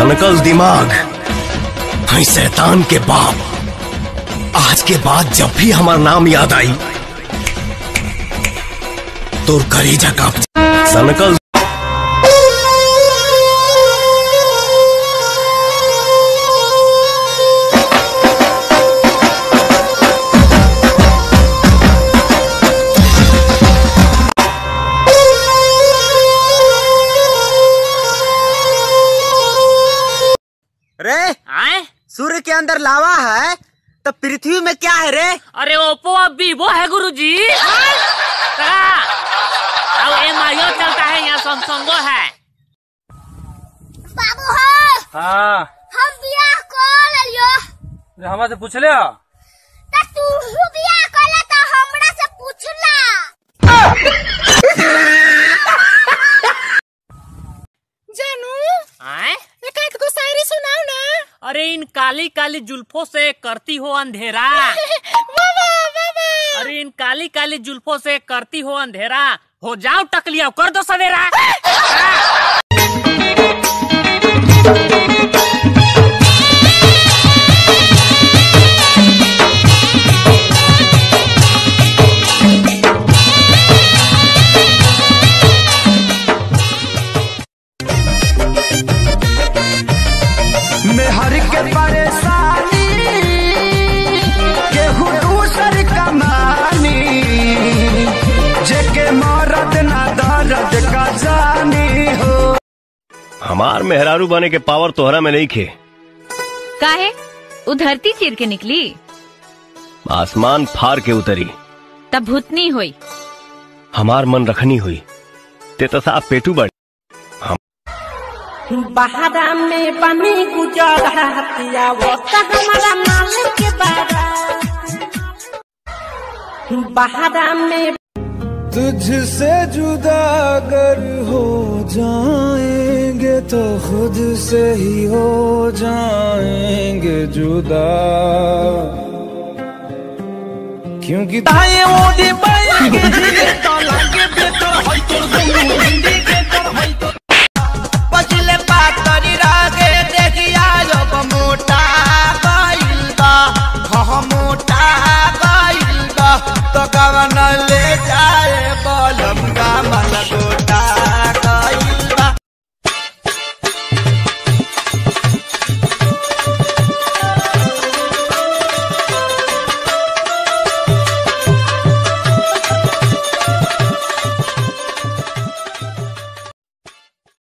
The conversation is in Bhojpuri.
सनकल दिमाग, शैतान के बाप, आज के बाद जब भी हमारा नाम याद आई तो कलेजा कांप। सनकल रे आए सूर्य के अंदर लावा है तो पृथ्वी में क्या है रे? अरे ओप्पो अब वीवो है गुरुजी। अब एमआईओ चलता है, यहाँ सैमसंगो है। बाबू हो हाँ हम बियाह कर लियो। हमरा से पूछ ले तू बियाह कर ले तो हमरा से पूछला। जानू आए एक आध को शायरी सुनाओ ना। अरे इन काली काली जुल्फों से करती हो अंधेरा। अरे इन काली काली जुल्फों से करती हो अंधेरा, हो जाओ टकलिया कर दो सवेरा। हर के परेशानी केहू दूसर कमानी, जेके मरद ना दर्द का जानी हो। हमार मेहरारू बने के पावर तोहरा में नहीं खे। काहे? उ धरती चीर के निकली, आसमान फार के उतरी, तब भूतनी हुई। हमार मन रखनी हुई, ते तो साफ पेटू बड़ी। बहारा में बनी गुजर हतिया वो हमारा मालिक के बारा। बहारा में तुझसे जुदा अगर हो जाएंगे तो खुद से ही हो जाएंगे जुदा, क्योंकि ताए ओडी पाएंगे तो लागे बेटर है तो